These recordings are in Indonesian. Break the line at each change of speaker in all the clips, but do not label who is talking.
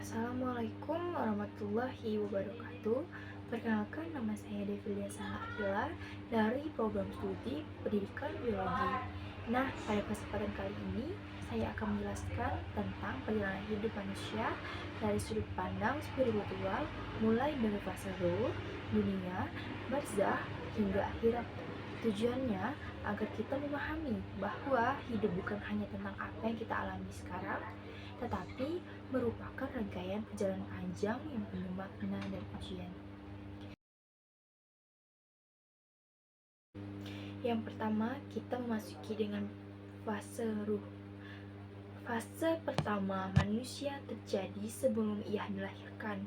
Assalamualaikum warahmatullahi wabarakatuh. Perkenalkan, nama saya Devilia Salahila dari program studi Pendidikan Biologi. Nah, pada kesempatan kali ini saya akan menjelaskan tentang perjalanan hidup manusia dari sudut pandang spiritual, mulai dari fase ruh, dunia, barzah, hingga akhirat. Tujuannya agar kita memahami bahwa hidup bukan hanya tentang apa yang kita alami sekarang, tetapi merupakan rangkaian perjalanan panjang yang penuh makna dan ujian. Yang pertama, kita memasuki dengan fase ruh. Fase pertama manusia terjadi sebelum ia dilahirkan.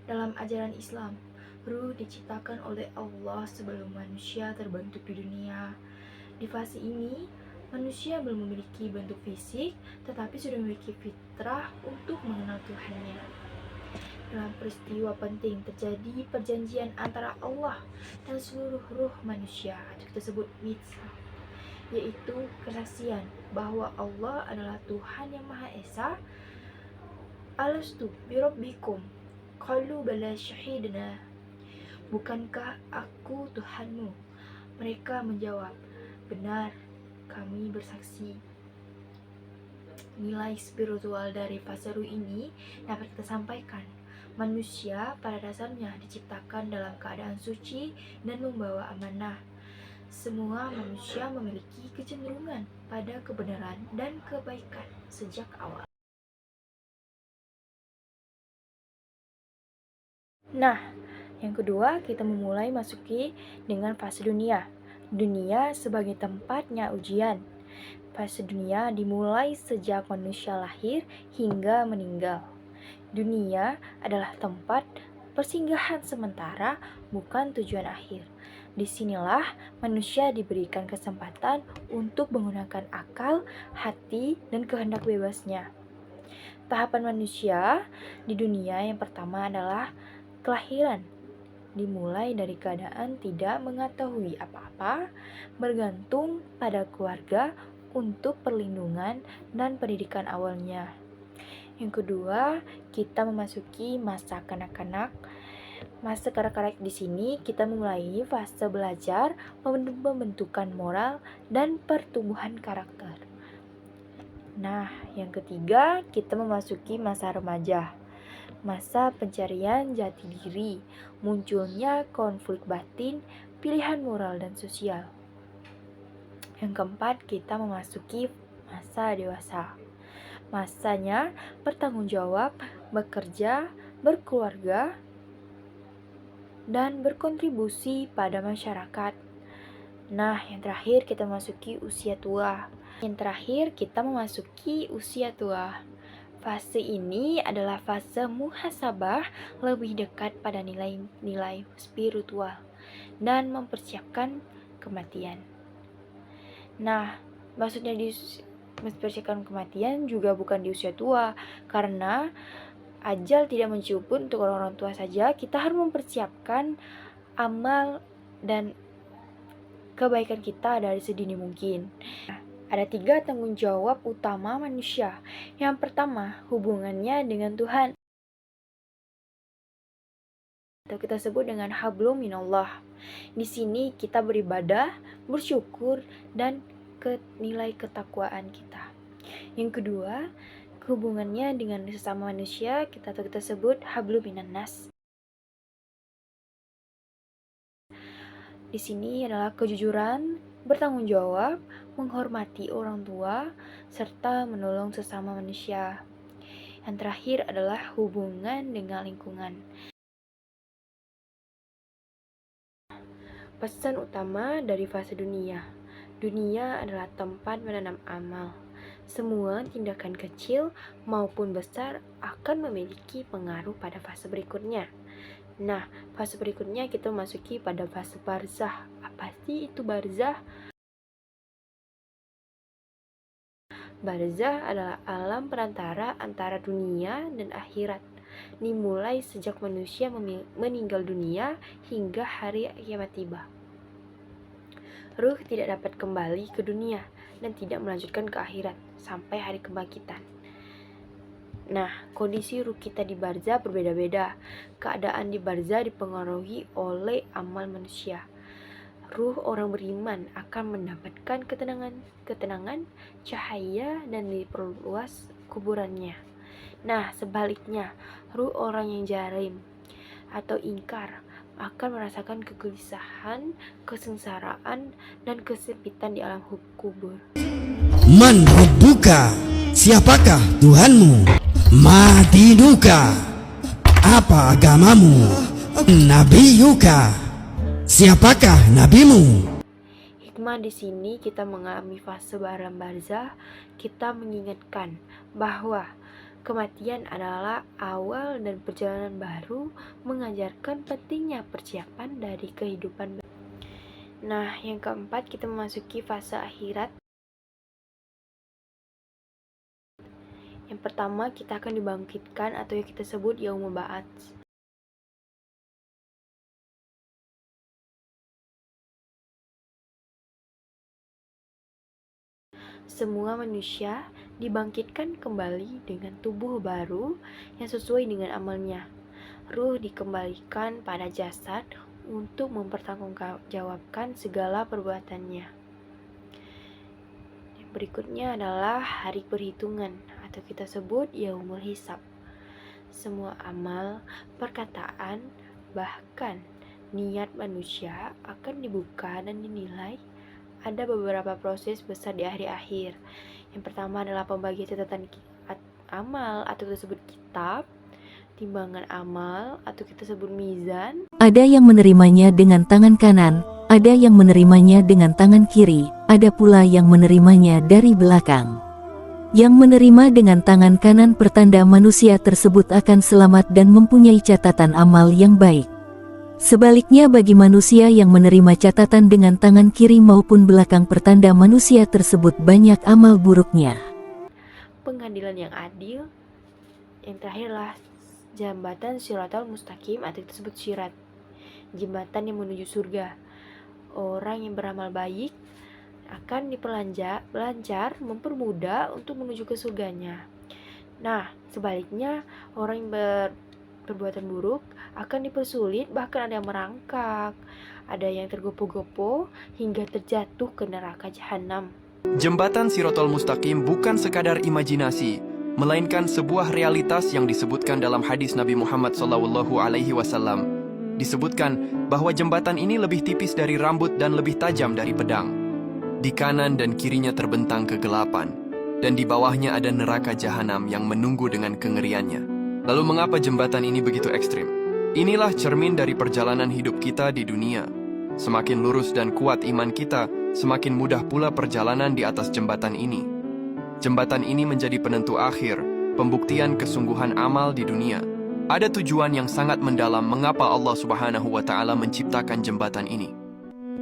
Dalam ajaran Islam, ruh diciptakan oleh Allah sebelum manusia terbentuk di dunia. Di fase ini, manusia belum memiliki bentuk fisik, tetapi sudah memiliki fitrah untuk mengenal Tuhannya. Dalam peristiwa penting terjadi perjanjian antara Allah dan seluruh ruh manusia, atau kita sebut mitzvah, yaitu kesaksian bahwa Allah adalah Tuhan yang Maha Esa. Alastu birabbikum qalu bala syahidna, bukankah aku Tuhanmu? Mereka menjawab, benar, kami bersaksi. Nilai spiritual dari fase ruh ini dapat kita sampaikan. Manusia pada dasarnya diciptakan dalam keadaan suci dan membawa amanah. Semua manusia memiliki kecenderungan pada kebenaran dan kebaikan sejak awal. Nah, yang kedua, kita memulai masuki dengan fase dunia. Dunia sebagai tempatnya ujian. Fase dunia dimulai sejak manusia lahir hingga meninggal. Dunia adalah tempat persinggahan sementara, bukan tujuan akhir. Disinilah manusia diberikan kesempatan untuk menggunakan akal, hati, dan kehendak bebasnya. Tahapan manusia di dunia yang pertama adalah kelahiran. Dimulai dari keadaan tidak mengetahui apa-apa, bergantung pada keluarga untuk perlindungan dan pendidikan awalnya. Yang kedua, kita memasuki masa kanak-kanak. Masa kanak-kanak di sini kita memulai fase belajar, pembentukan moral, dan pertumbuhan karakter. Nah, yang ketiga, kita memasuki masa remaja. Masa pencarian jati diri, munculnya konflik batin, pilihan moral dan sosial. Yang keempat, kita memasuki masa dewasa. Masanya bertanggung jawab, bekerja, berkeluarga, dan berkontribusi pada masyarakat. Nah, yang terakhir kita memasuki usia tua. Fase ini adalah fase muhasabah, lebih dekat pada nilai-nilai spiritual dan mempersiapkan kematian. Nah, maksudnya mempersiapkan kematian juga bukan di usia tua, karena ajal tidak menjemput untuk orang-orang tua saja. Kita harus mempersiapkan amal dan kebaikan kita dari sedini mungkin. Ada 3 tanggung jawab utama manusia. Yang pertama, hubungannya dengan Tuhan, atau kita sebut dengan hablum minallah. Di sini kita beribadah, bersyukur, dan nilai ketakwaan kita. Yang kedua, hubungannya dengan sesama manusia, kita sebut hablum minannas. Di sini adalah kejujuran, bertanggung jawab, menghormati orang tua, serta menolong sesama manusia. Yang terakhir adalah hubungan dengan lingkungan. Pesan utama dari fase dunia. Dunia adalah tempat menanam amal. Semua tindakan kecil maupun besar akan memiliki pengaruh pada fase berikutnya. Nah, fase berikutnya kita memasuki pada fase barzah. Apa sih itu barzah? Barzah adalah alam perantara antara dunia dan akhirat. Dimulai sejak manusia meninggal dunia hingga hari kiamat tiba. Ruh tidak dapat kembali ke dunia dan tidak melanjutkan ke akhirat sampai hari kebangkitan. Nah, kondisi ruh kita di barzah berbeda-beda. Keadaan di barzah dipengaruhi oleh amal manusia. Ruh orang beriman akan mendapatkan ketenangan, cahaya, dan diperluas kuburannya. Nah, sebaliknya, ruh orang yang jarim atau ingkar akan merasakan kegelisahan, kesengsaraan, dan kesempitan di alam kubur.
Man Rabbuka, siapakah Tuhanmu? Ma dinuka, apa agamamu? Nabiyuka, siapakah nabimu?
Hikmah di sini kita mengalami fase alam barzah, kita mengingatkan bahwa kematian adalah awal dan perjalanan baru, mengajarkan pentingnya persiapan dari kehidupan. Nah, yang keempat, kita memasuki fase akhirat. Yang pertama, kita akan dibangkitkan atau yang kita sebut yaumul ba'ats. Semua manusia dibangkitkan kembali dengan tubuh baru yang sesuai dengan amalnya. Ruh dikembalikan pada jasad untuk mempertanggungjawabkan segala perbuatannya. Yang berikutnya adalah hari perhitungan atau kita sebut yaumul hisab. Semua amal, perkataan, bahkan niat manusia akan dibuka dan dinilai. Ada beberapa proses besar di akhir-akhir. Yang pertama adalah pembagian catatan amal atau kita sebut kitab, timbangan amal atau kita sebut mizan.
Ada yang menerimanya dengan tangan kanan, ada yang menerimanya dengan tangan kiri, ada pula yang menerimanya dari belakang. Yang menerima dengan tangan kanan pertanda manusia tersebut akan selamat dan mempunyai catatan amal yang baik. Sebaliknya bagi manusia yang menerima catatan dengan tangan kiri maupun belakang pertanda manusia tersebut banyak amal buruknya.
Pengadilan yang adil. Yang terakhir adalah jembatan Shiratal Mustaqim atau disebut syirat, jembatan yang menuju surga. Orang yang beramal baik akan diperlancar, mempermudah untuk menuju ke surganya. Nah, sebaliknya orang yang berperbuatan buruk akan dipersulit, bahkan ada yang merangkak, ada yang tergopoh-gopoh hingga terjatuh ke neraka jahanam.
Jembatan Shiratal Mustaqim bukan sekadar imajinasi, melainkan sebuah realitas yang disebutkan dalam hadis Nabi Muhammad SAW. Disebutkan bahwa jembatan ini lebih tipis dari rambut dan lebih tajam dari pedang. Di kanan dan kirinya terbentang kegelapan, dan di bawahnya ada neraka jahanam yang menunggu dengan kengeriannya. Lalu mengapa jembatan ini begitu ekstrim? Inilah cermin dari perjalanan hidup kita di dunia. Semakin lurus dan kuat iman kita, semakin mudah pula perjalanan di atas jembatan ini. Jembatan ini menjadi penentu akhir, pembuktian kesungguhan amal di dunia. Ada tujuan yang sangat mendalam mengapa Allah Subhanahu wa Ta'ala menciptakan jembatan ini.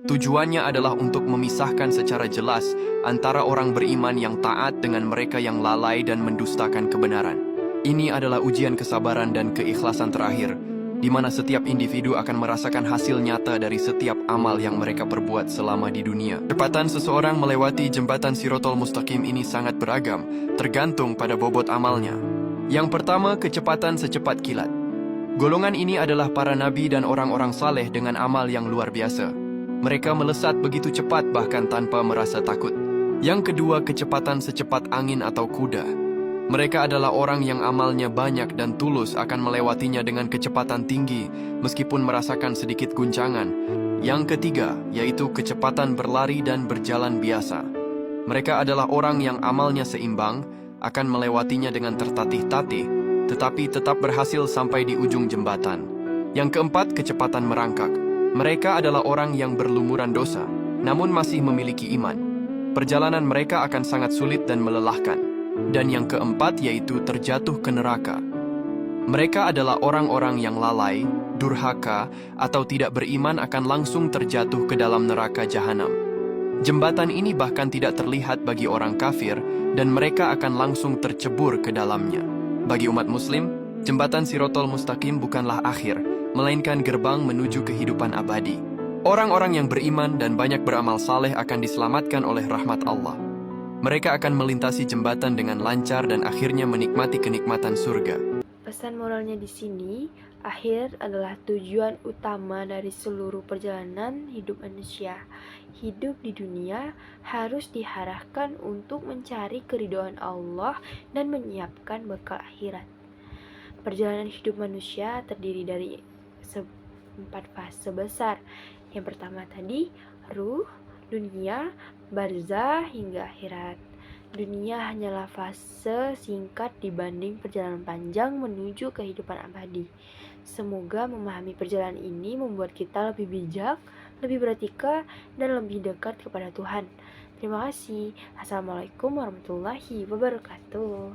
Tujuannya adalah untuk memisahkan secara jelas antara orang beriman yang taat dengan mereka yang lalai dan mendustakan kebenaran. Ini adalah ujian kesabaran dan keikhlasan terakhir, di mana setiap individu akan merasakan hasil nyata dari setiap amal yang mereka perbuat selama di dunia. Kecepatan seseorang melewati jembatan Shiratal Mustaqim ini sangat beragam, tergantung pada bobot amalnya. Yang pertama, kecepatan secepat kilat. Golongan ini adalah para nabi dan orang-orang saleh dengan amal yang luar biasa. Mereka melesat begitu cepat bahkan tanpa merasa takut. Yang kedua, kecepatan secepat angin atau kuda. Mereka adalah orang yang amalnya banyak dan tulus akan melewatinya dengan kecepatan tinggi, meskipun merasakan sedikit guncangan. Yang ketiga, yaitu kecepatan berlari dan berjalan biasa. Mereka adalah orang yang amalnya seimbang, akan melewatinya dengan tertatih-tatih, tetapi tetap berhasil sampai di ujung jembatan. Yang keempat, kecepatan merangkak. Mereka adalah orang yang berlumuran dosa, namun masih memiliki iman. Perjalanan mereka akan sangat sulit dan melelahkan. Dan yang keempat yaitu terjatuh ke neraka. Mereka adalah orang-orang yang lalai, durhaka, atau tidak beriman akan langsung terjatuh ke dalam neraka jahanam. Jembatan ini bahkan tidak terlihat bagi orang kafir, dan mereka akan langsung tercebur ke dalamnya. Bagi umat muslim, jembatan Shiratal Mustaqim bukanlah akhir, melainkan gerbang menuju kehidupan abadi. Orang-orang yang beriman dan banyak beramal saleh akan diselamatkan oleh rahmat Allah. Mereka akan melintasi jembatan dengan lancar dan akhirnya menikmati kenikmatan surga.
Pesan moralnya di sini, akhir adalah tujuan utama dari seluruh perjalanan hidup manusia. Hidup di dunia harus diarahkan untuk mencari keridhaan Allah dan menyiapkan bekal akhirat. Perjalanan hidup manusia terdiri dari 4 fase besar. Yang pertama tadi, ruh, dunia, barzah, hingga akhirat. Dunia hanyalah fase singkat dibanding perjalanan panjang menuju kehidupan abadi. Semoga memahami perjalanan ini membuat kita lebih bijak, lebih beretika, dan lebih dekat kepada Tuhan. Terima kasih. Assalamualaikum warahmatullahi wabarakatuh.